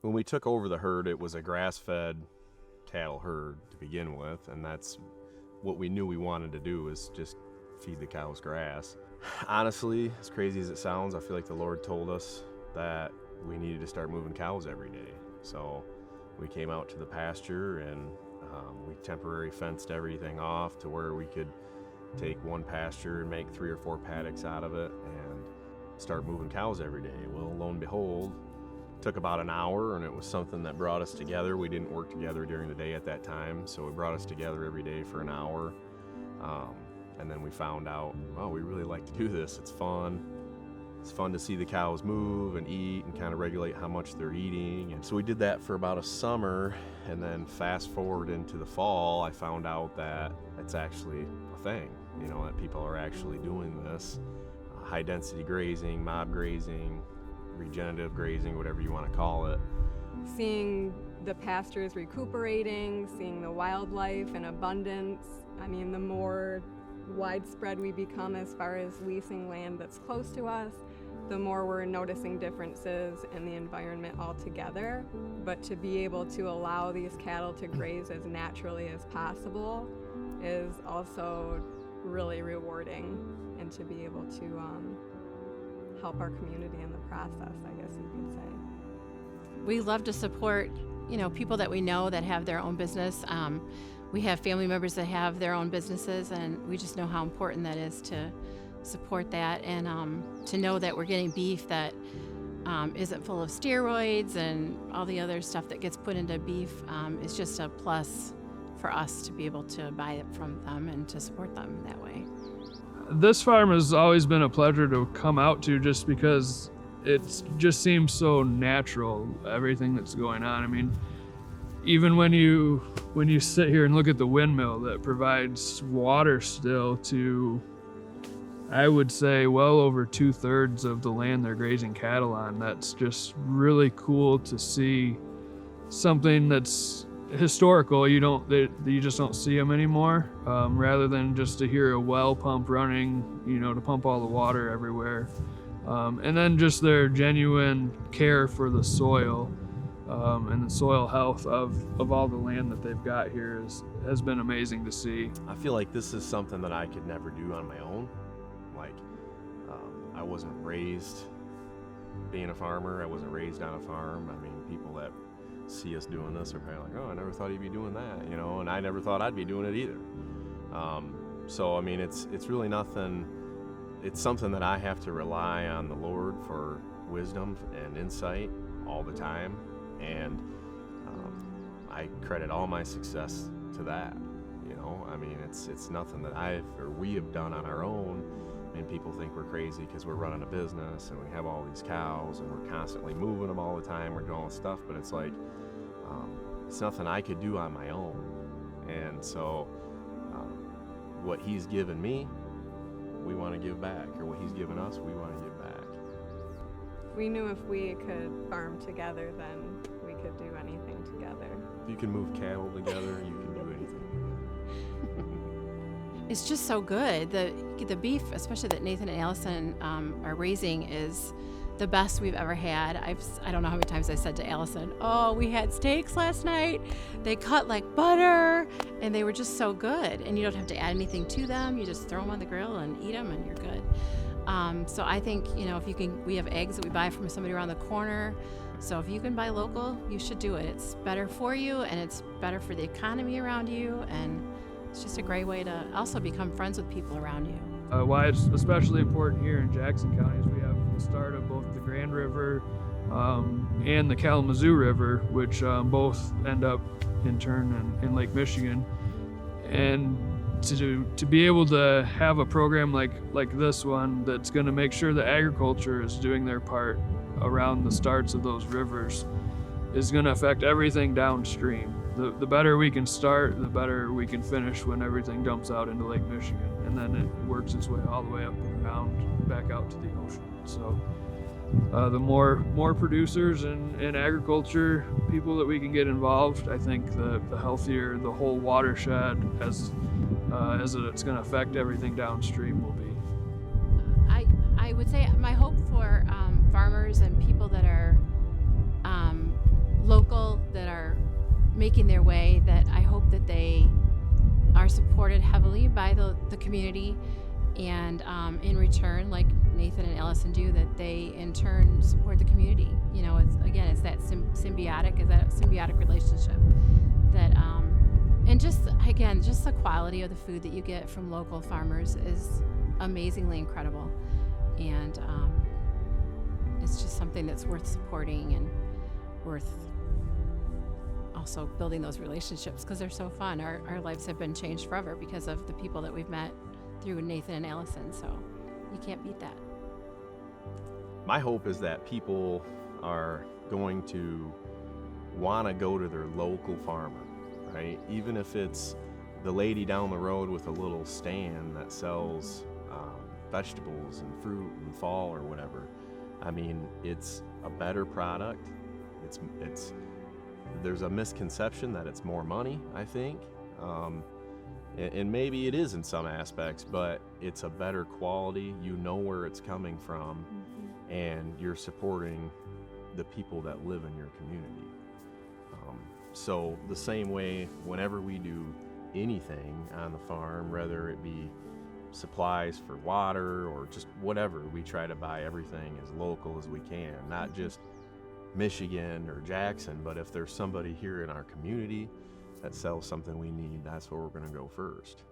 when we took over the herd, it was a grass-fed cattle herd to begin with, and that's what we knew we wanted to do, is just feed the cows grass. Honestly, as crazy as it sounds, I feel like the Lord told us that we needed to start moving cows every day. So we came out to the pasture, and we temporarily fenced everything off to where we could take one pasture and make 3 or 4 paddocks out of it and start moving cows every day. Well, lo and behold, it took about an hour, and it was something that brought us together. We didn't work together during the day at that time, so it brought us together every day for an hour. And then we found out, oh, we really like to do this. It's fun. It's fun to see the cows move and eat and kind of regulate how much they're eating. And so we did that for about a summer, and then fast forward into the fall, I found out that it's actually a thing, you know, that people are actually doing this. High density grazing, mob grazing, regenerative grazing, whatever you want to call it. Seeing the pastures recuperating, seeing the wildlife in abundance. I mean, the more widespread we become as far as leasing land that's close to us, the more we're noticing differences in the environment altogether. But to be able to allow these cattle to graze as naturally as possible is also really rewarding, and to be able to help our community in the process, I guess you could say. We love to support, people that we know that have their own business. We have family members that have their own businesses, and we just know how important that is to support that, and to know that we're getting beef that isn't full of steroids and all the other stuff that gets put into beef is just a plus for us to be able to buy it from them and to support them that way. This farm has always been a pleasure to come out to, just because it just seems so natural, everything that's going on. I mean, even when you sit here and look at the windmill that provides water still to, I would say, well over 2/3 of the land they're grazing cattle on, that's just really cool to see. Something that's historical, you just don't see them anymore, rather than just to hear a well pump running, to pump all the water everywhere. And then just their genuine care for the soil and the soil health of all the land that they've got here has been amazing to see. I feel like this is something that I could never do on my own. Like, I wasn't raised being a farmer. I wasn't raised on a farm. I mean, people that see us doing this are probably like, oh, I never thought he'd be doing that, and I never thought I'd be doing it either. So, I mean, it's really nothing. It's something that I have to rely on the Lord for wisdom and insight all the time. And I credit all my success to that. I mean, it's nothing that we have done on our own. And people think we're crazy because we're running a business and we have all these cows and we're constantly moving them all the time. We're doing all this stuff, but it's like it's nothing I could do on my own. And so, what He's given me, we want to give back, or what He's given us, we want to give back. We knew if we could farm together, then we could do anything together. If you can move cattle together, you can do anything together. It's just so good. The beef, especially that Nathan and Allison are raising, is the best we've ever had. I don't know how many times I said to Allison, oh, we had steaks last night. They cut like butter, and they were just so good. And you don't have to add anything to them. You just throw them on the grill and eat them, and you're good. So I think, if you can, we have eggs that we buy from somebody around the corner. So if you can buy local, you should do it. It's better for you, and it's better for the economy around you, and it's just a great way to also become friends with people around you. Why it's especially important here in Jackson County is we have the start of both the Grand River and the Kalamazoo River, which both end up in turn in Lake Michigan. And to be able to have a program like this one that's going to make sure that agriculture is doing their part around the starts of those rivers is going to affect everything downstream. The better we can start, the better we can finish when everything dumps out into Lake Michigan, and then it works its way all the way up and around back out to the ocean. So the more producers in agriculture, people that we can get involved, I think the healthier the whole watershed as it's going to affect everything downstream will be. I would say my hope for farmers and people that are making their way, that I hope that they are supported heavily by the community, and in return, like Nathan and Allison do, that they in turn support the community. You know, it's that symbiotic relationship that, and just the quality of the food that you get from local farmers is amazingly incredible, and it's just something that's worth supporting and worth also building those relationships, because they're so fun. Our lives have been changed forever because of the people that we've met through Nathan and Allison, so you can't beat that. My hope is that people are going to want to go to their local farmer, right? Even if it's the lady down the road with a little stand that sells vegetables and fruit in the fall or whatever. I mean, it's a better product. There's a misconception that it's more money, I think. And maybe it is in some aspects, but it's a better quality. You know where it's coming from, and you're supporting the people that live in your community. So the same way, whenever we do anything on the farm, whether it be supplies for water or just whatever, we try to buy everything as local as we can, not just Michigan or Jackson, but if there's somebody here in our community that sells something we need, that's where we're going to go first.